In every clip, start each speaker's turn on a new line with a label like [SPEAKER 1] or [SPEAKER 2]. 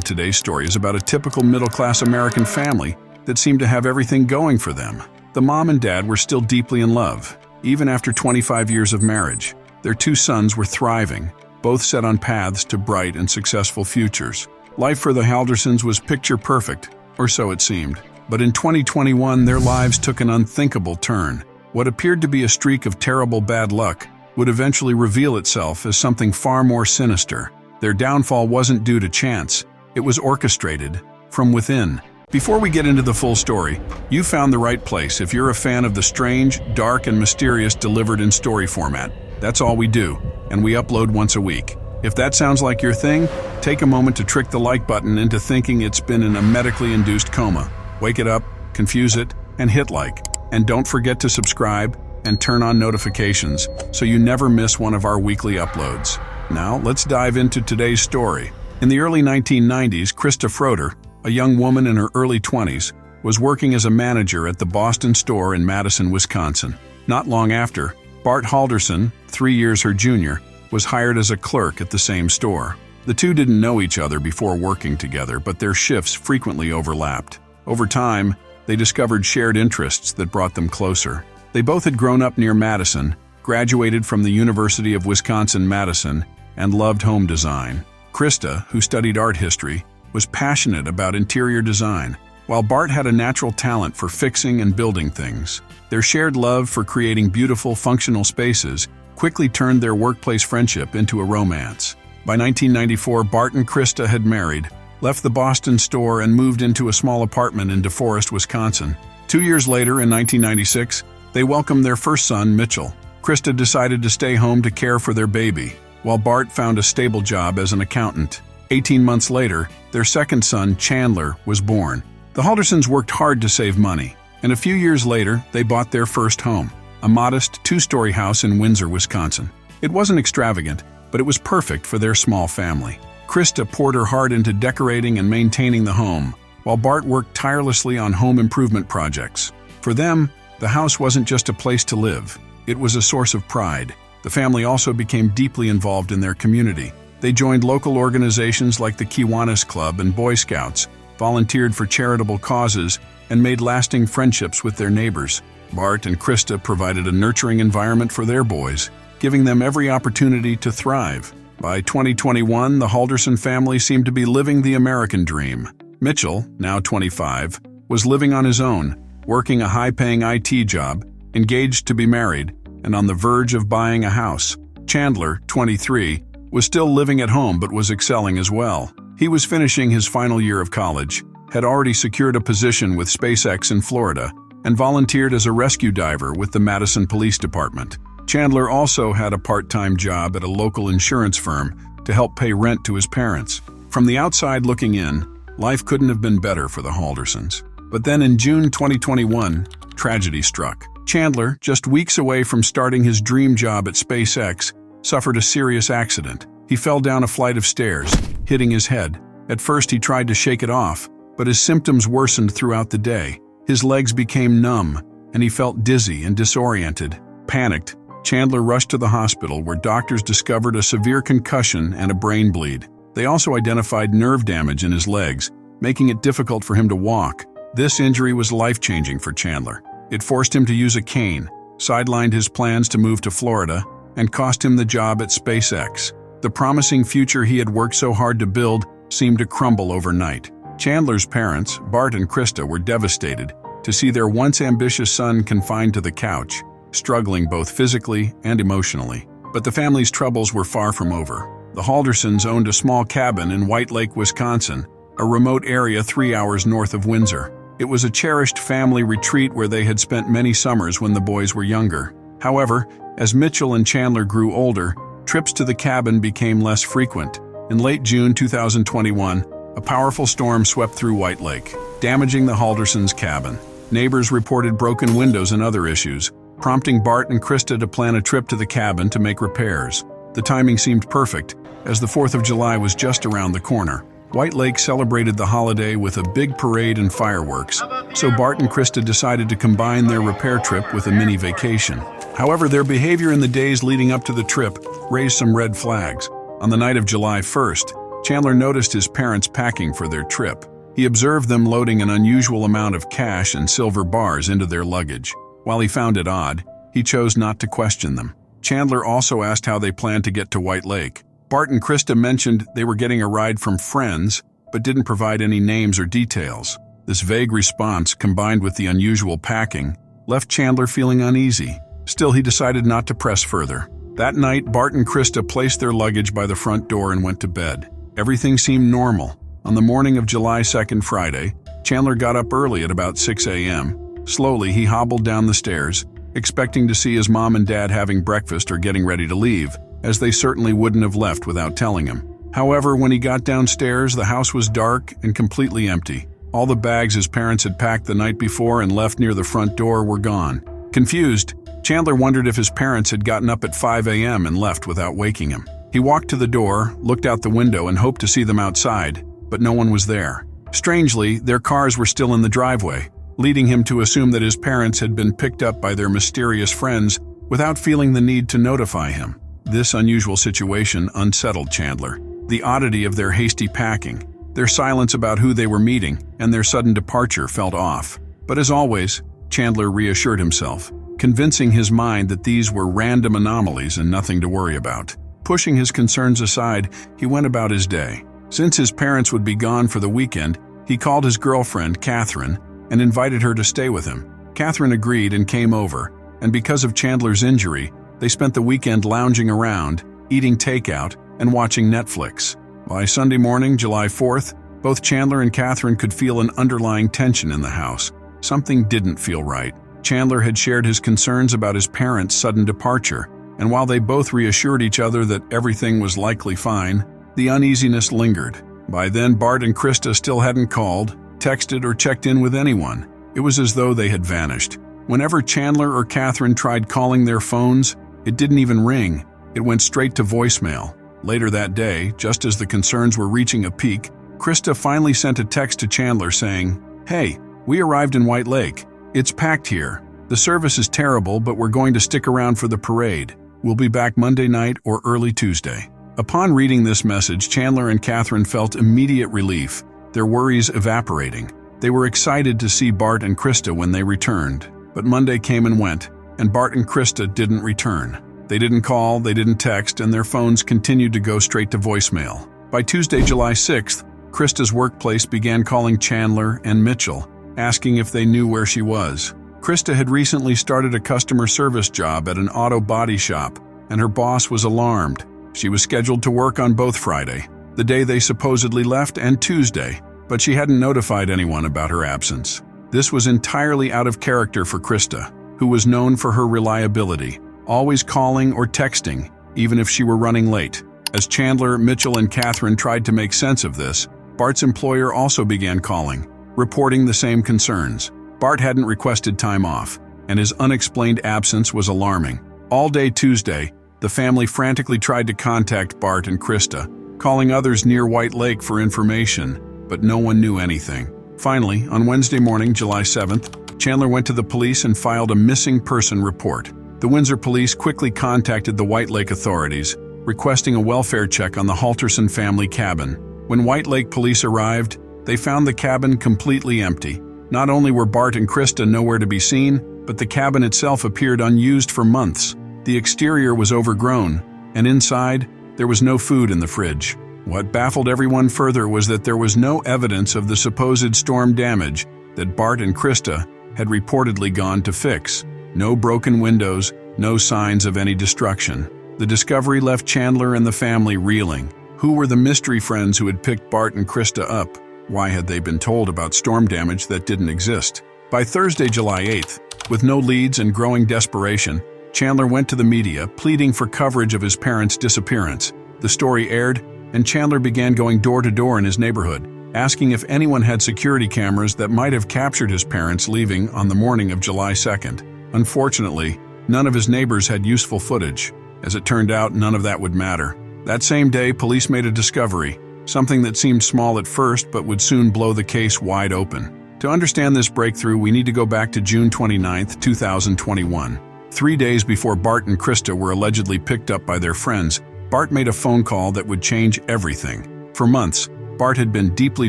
[SPEAKER 1] Today's story is about a typical middle-class American family that seemed to have everything going for them. The mom and dad were still deeply in love, even after 25 years of marriage. Their two sons were thriving, both set on paths to bright and successful futures. Life for the Haldersons was picture perfect, or so it seemed. But in 2021, their lives took an unthinkable turn. What appeared to be a streak of terrible bad luck would eventually reveal itself as something far more sinister. Their downfall wasn't due to chance. It was orchestrated from within. Before we get into the full story, you found the right place if you're a fan of the strange, dark, and mysterious delivered in story format. That's all we do, and we upload once a week. If that sounds like your thing, take a moment to trick the like button into thinking it's been in a medically induced coma. Wake it up, confuse it, and hit like. And don't forget to subscribe and turn on notifications so you never miss one of our weekly uploads. Now, let's dive into today's story. In the early 1990s, Krista Froder, a young woman in her early 20s, was working as a manager at the Boston store in Madison, Wisconsin. Not long after, Bart Halderson, 3 years her junior, was hired as a clerk at the same store. The two didn't know each other before working together, but their shifts frequently overlapped. Over time, they discovered shared interests that brought them closer. They both had grown up near Madison, graduated from the University of Wisconsin-Madison, and loved home design. Krista, who studied art history, was passionate about interior design, while Bart had a natural talent for fixing and building things. Their shared love for creating beautiful, functional spaces quickly turned their workplace friendship into a romance. By 1994, Bart and Krista had married, left the Boston store, and moved into a small apartment in DeForest, Wisconsin. 2 years later, in 1996, they welcomed their first son, Mitchell. Krista decided to stay home to care for their baby, while Bart found a stable job as an accountant. 18 months later, their second son, Chandler, was born. The Haldersons worked hard to save money, and a few years later, they bought their first home, a modest two-story house in Windsor, Wisconsin. It wasn't extravagant, but it was perfect for their small family. Krista poured her heart into decorating and maintaining the home, while Bart worked tirelessly on home improvement projects. For them, the house wasn't just a place to live. It was a source of pride. The family also became deeply involved in their community. They joined local organizations like the Kiwanis Club and Boy Scouts, volunteered for charitable causes, and made lasting friendships with their neighbors. Bart and Krista provided a nurturing environment for their boys, giving them every opportunity to thrive. By 2021, the Halderson family seemed to be living the American dream. Mitchell, now 25, was living on his own, working a high-paying IT job, engaged to be married, and on the verge of buying a house. Chandler, 23, was still living at home but was excelling as well. He was finishing his final year of college, had already secured a position with SpaceX in Florida, and volunteered as a rescue diver with the Madison Police Department. Chandler also had a part-time job at a local insurance firm to help pay rent to his parents. From the outside looking in, life couldn't have been better for the Haldersons. But then in June 2021, tragedy struck. Chandler, just weeks away from starting his dream job at SpaceX, suffered a serious accident. He fell down a flight of stairs, hitting his head. At first he tried to shake it off, but his symptoms worsened throughout the day. His legs became numb, and he felt dizzy and disoriented. Panicked, Chandler rushed to the hospital where doctors discovered a severe concussion and a brain bleed. They also identified nerve damage in his legs, making it difficult for him to walk. This injury was life-changing for Chandler. It forced him to use a cane, sidelined his plans to move to Florida, and cost him the job at SpaceX. The promising future he had worked so hard to build seemed to crumble overnight. Chandler's parents, Bart and Krista, were devastated to see their once ambitious son confined to the couch, struggling both physically and emotionally. But the family's troubles were far from over. The Haldersons owned a small cabin in White Lake, Wisconsin, a remote area 3 hours north of Windsor. It was a cherished family retreat where they had spent many summers when the boys were younger. However, as Mitchell and Chandler grew older, trips to the cabin became less frequent. In late June 2021, a powerful storm swept through White Lake, damaging the Haldersons' cabin. Neighbors reported broken windows and other issues, prompting Bart and Krista to plan a trip to the cabin to make repairs. The timing seemed perfect, as the 4th of July was just around the corner. White Lake celebrated the holiday with a big parade and fireworks, so Bart and Krista decided to combine their repair trip with a mini vacation. However, their behavior in the days leading up to the trip raised some red flags. On the night of July 1st, Chandler noticed his parents packing for their trip. He observed them loading an unusual amount of cash and silver bars into their luggage. While he found it odd, he chose not to question them. Chandler also asked how they planned to get to White Lake. Bart and Krista mentioned they were getting a ride from friends, but didn't provide any names or details. This vague response, combined with the unusual packing, left Chandler feeling uneasy. Still, he decided not to press further. That night, Bart and Krista placed their luggage by the front door and went to bed. Everything seemed normal. On the morning of July 2nd, Friday, Chandler got up early at about 6 a.m. Slowly, he hobbled down the stairs, expecting to see his mom and dad having breakfast or getting ready to leave, as they certainly wouldn't have left without telling him. However, when he got downstairs, the house was dark and completely empty. All the bags his parents had packed the night before and left near the front door were gone. Confused, Chandler wondered if his parents had gotten up at 5 a.m. and left without waking him. He walked to the door, looked out the window, and hoped to see them outside, but no one was there. Strangely, their cars were still in the driveway, leading him to assume that his parents had been picked up by their mysterious friends without feeling the need to notify him. This unusual situation unsettled Chandler. The oddity of their hasty packing, their silence about who they were meeting, and their sudden departure felt off. But as always, Chandler reassured himself, convincing his mind that these were random anomalies and nothing to worry about. Pushing his concerns aside, he went about his day. Since his parents would be gone for the weekend, he called his girlfriend, Catherine, and invited her to stay with him. Catherine agreed and came over, and because of Chandler's injury, they spent the weekend lounging around, eating takeout, and watching Netflix. By Sunday morning, July 4th, both Chandler and Catherine could feel an underlying tension in the house. Something didn't feel right. Chandler had shared his concerns about his parents' sudden departure, and while they both reassured each other that everything was likely fine, the uneasiness lingered. By then, Bart and Krista still hadn't called, texted, or checked in with anyone. It was as though they had vanished. Whenever Chandler or Catherine tried calling their phones, it didn't even ring. It went straight to voicemail. Later that day, just as the concerns were reaching a peak, Krista finally sent a text to Chandler saying, "Hey, we arrived in White Lake. It's packed here. The service is terrible, but we're going to stick around for the parade. We'll be back Monday night or early Tuesday." Upon reading this message, Chandler and Catherine felt immediate relief, their worries evaporating. They were excited to see Bart and Krista when they returned. But Monday came and went, and Bart and Krista didn't return. They didn't call, they didn't text, and their phones continued to go straight to voicemail. By Tuesday, July 6th, Krista's workplace began calling Chandler and Mitchell, asking if they knew where she was. Krista had recently started a customer service job at an auto body shop, and her boss was alarmed. She was scheduled to work on both Friday, the day they supposedly left, and Tuesday, but she hadn't notified anyone about her absence. This was entirely out of character for Krista, who was known for her reliability, always calling or texting, even if she were running late. As Chandler, Mitchell, and Catherine tried to make sense of this, Bart's employer also began calling, reporting the same concerns. Bart hadn't requested time off, and his unexplained absence was alarming. All day Tuesday, the family frantically tried to contact Bart and Krista, calling others near White Lake for information, but no one knew anything. Finally, on Wednesday morning, July 7th, Chandler went to the police and filed a missing person report. The Windsor police quickly contacted the White Lake authorities, requesting a welfare check on the Halterson family cabin. When White Lake police arrived, they found the cabin completely empty. Not only were Bart and Krista nowhere to be seen, but the cabin itself appeared unused for months. The exterior was overgrown, and inside, there was no food in the fridge. What baffled everyone further was that there was no evidence of the supposed storm damage that Bart and Krista had reportedly gone to fix. No broken windows, no signs of any destruction. The discovery left Chandler and the family reeling. Who were the mystery friends who had picked Bart and Krista up? Why had they been told about storm damage that didn't exist? By Thursday, July 8th, with no leads and growing desperation, Chandler went to the media, pleading for coverage of his parents' disappearance. The story aired, and Chandler began going door to door in his neighborhood, asking if anyone had security cameras that might have captured his parents leaving on the morning of July 2nd. Unfortunately, none of his neighbors had useful footage. As it turned out, none of that would matter. That same day, police made a discovery, something that seemed small at first but would soon blow the case wide open. To understand this breakthrough, we need to go back to June 29, 2021. 3 days before Bart and Krista were allegedly picked up by their friends, Bart made a phone call that would change everything. For months, Bart had been deeply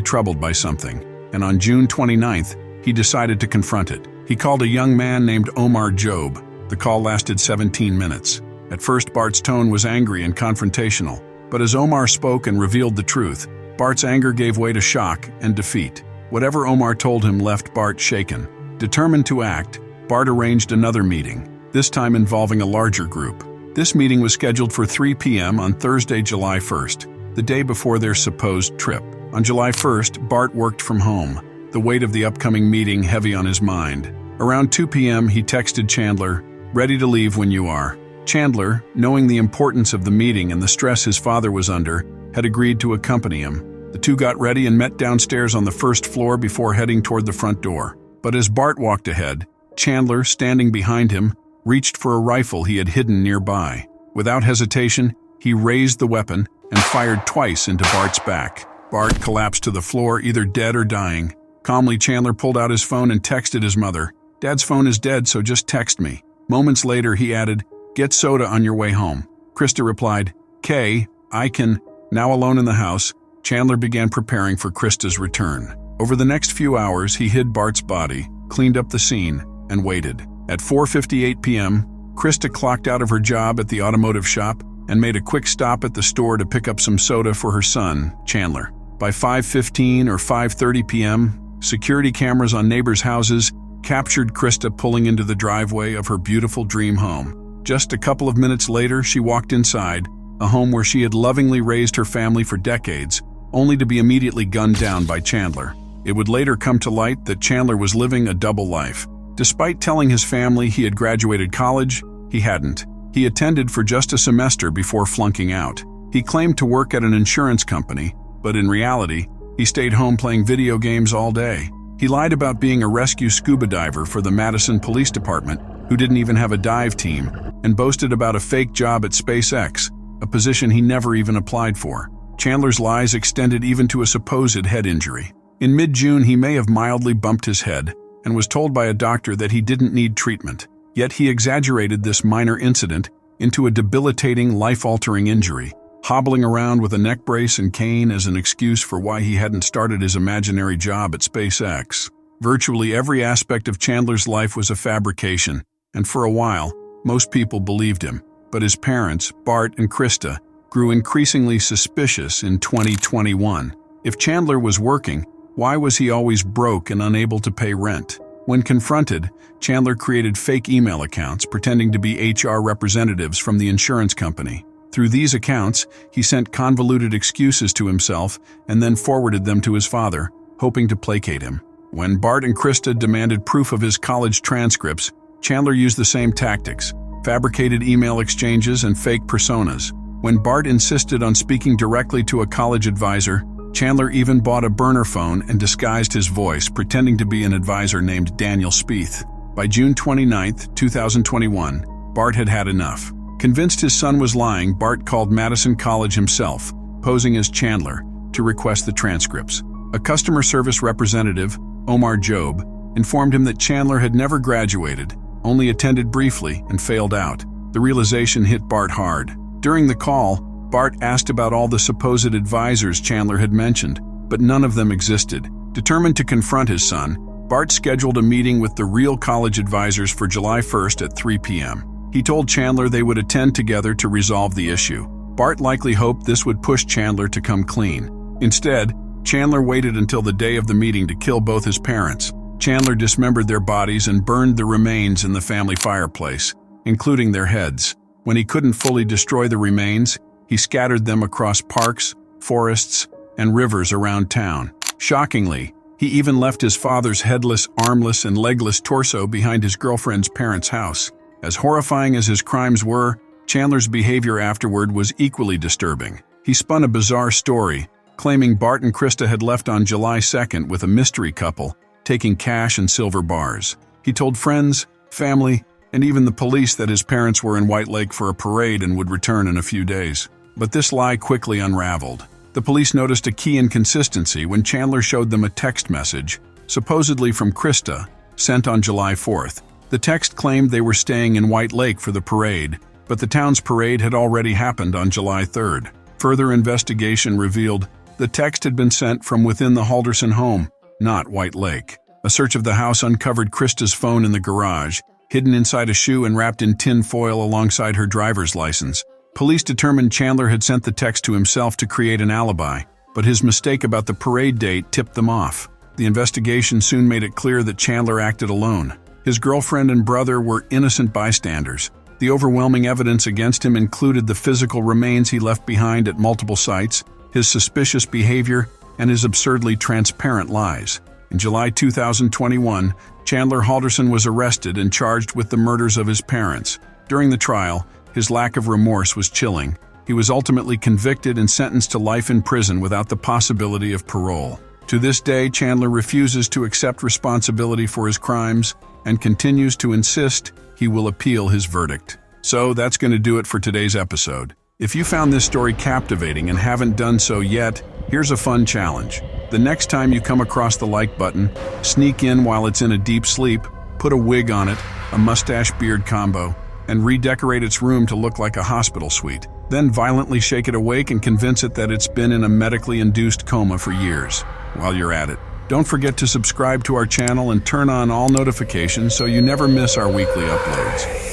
[SPEAKER 1] troubled by something, and on June 29th, he decided to confront it. He called a young man named Omar Job. The call lasted 17 minutes. At first, Bart's tone was angry and confrontational, but as Omar spoke and revealed the truth, Bart's anger gave way to shock and defeat. Whatever Omar told him left Bart shaken. Determined to act, Bart arranged another meeting, this time involving a larger group. This meeting was scheduled for 3 p.m. on Thursday, July 1st, the day before their supposed trip. On July 1st, Bart worked from home, the weight of the upcoming meeting heavy on his mind. Around 2 p.m., he texted Chandler, "Ready to leave when you are." Chandler, knowing the importance of the meeting and the stress his father was under, had agreed to accompany him. The two got ready and met downstairs on the first floor before heading toward the front door. But as Bart walked ahead, Chandler, standing behind him, reached for a rifle he had hidden nearby. Without hesitation, he raised the weapon and fired twice into Bart's back. Bart collapsed to the floor, either dead or dying. Calmly, Chandler pulled out his phone and texted his mother, "Dad's phone is dead, so just text me." Moments later, he added, "Get soda on your way home." Krista replied, "Kay, I can." Now alone in the house, Chandler began preparing for Krista's return. Over the next few hours, he hid Bart's body, cleaned up the scene, and waited. At 4:58 p.m., Krista clocked out of her job at the automotive shop and made a quick stop at the store to pick up some soda for her son, Chandler. By 5:15 or 5:30 p.m., security cameras on neighbors' houses captured Krista pulling into the driveway of her beautiful dream home. Just a couple of minutes later, she walked inside, a home where she had lovingly raised her family for decades, only to be immediately gunned down by Chandler. It would later come to light that Chandler was living a double life. Despite telling his family he had graduated college, he hadn't. He attended for just a semester before flunking out. He claimed to work at an insurance company, but in reality, he stayed home playing video games all day. He lied about being a rescue scuba diver for the Madison Police Department, who didn't even have a dive team, and boasted about a fake job at SpaceX, a position he never even applied for. Chandler's lies extended even to a supposed head injury. In mid-June, he may have mildly bumped his head and was told by a doctor that he didn't need treatment. Yet he exaggerated this minor incident into a debilitating, life-altering injury, hobbling around with a neck brace and cane as an excuse for why he hadn't started his imaginary job at SpaceX. Virtually every aspect of Chandler's life was a fabrication, and for a while, most people believed him. But his parents, Bart and Krista, grew increasingly suspicious in 2021. If Chandler was working, why was he always broke and unable to pay rent? When confronted, Chandler created fake email accounts pretending to be HR representatives from the insurance company. Through these accounts, he sent convoluted excuses to himself and then forwarded them to his father, hoping to placate him. When Bart and Krista demanded proof of his college transcripts, Chandler used the same tactics, fabricated email exchanges and fake personas. When Bart insisted on speaking directly to a college advisor, Chandler even bought a burner phone and disguised his voice, pretending to be an advisor named Daniel Spieth. By June 29, 2021, Bart had had enough. Convinced his son was lying, Bart called Madison College himself, posing as Chandler, to request the transcripts. A customer service representative, Omar Job, informed him that Chandler had never graduated, only attended briefly and failed out. The realization hit Bart hard. During the call, Bart asked about all the supposed advisors Chandler had mentioned, but none of them existed. Determined to confront his son, Bart scheduled a meeting with the real college advisors for July 1st at 3 p.m. He told Chandler they would attend together to resolve the issue. Bart likely hoped this would push Chandler to come clean. Instead, Chandler waited until the day of the meeting to kill both his parents. Chandler dismembered their bodies and burned the remains in the family fireplace, including their heads. When he couldn't fully destroy the remains, he scattered them across parks, forests, and rivers around town. Shockingly, he even left his father's headless, armless, and legless torso behind his girlfriend's parents' house. As horrifying as his crimes were, Chandler's behavior afterward was equally disturbing. He spun a bizarre story, claiming Bart and Krista had left on July 2nd with a mystery couple, taking cash and silver bars. He told friends, family, and even the police that his parents were in White Lake for a parade and would return in a few days. But this lie quickly unraveled. The police noticed a key inconsistency when Chandler showed them a text message, supposedly from Krista, sent on July 4th. The text claimed they were staying in White Lake for the parade, but the town's parade had already happened on July 3rd. Further investigation revealed The text had been sent from within the Halderson home, not White Lake. A search of the house uncovered Krista's phone in the garage, hidden inside a shoe and wrapped in tin foil alongside her driver's license. Police determined Chandler had sent the text to himself to create an alibi, but his mistake about the parade date tipped them off. The investigation soon made it clear that Chandler acted alone. His girlfriend and brother were innocent bystanders. The overwhelming evidence against him included the physical remains he left behind at multiple sites, his suspicious behavior, and his absurdly transparent lies. In July 2021, Chandler Halderson was arrested and charged with the murders of his parents. During the trial, his lack of remorse was chilling. He was ultimately convicted and sentenced to life in prison without the possibility of parole. To this day, Chandler refuses to accept responsibility for his crimes and continues to insist he will appeal his verdict. So that's going to do it for today's episode. If you found this story captivating and haven't done so yet, here's a fun challenge. The next time you come across the like button, sneak in while it's in a deep sleep, put a wig on it, a mustache-beard combo, and redecorate its room to look like a hospital suite. Then violently shake it awake and convince it that it's been in a medically induced coma for years. While you're at it, don't forget to subscribe to our channel and turn on all notifications so you never miss our weekly uploads.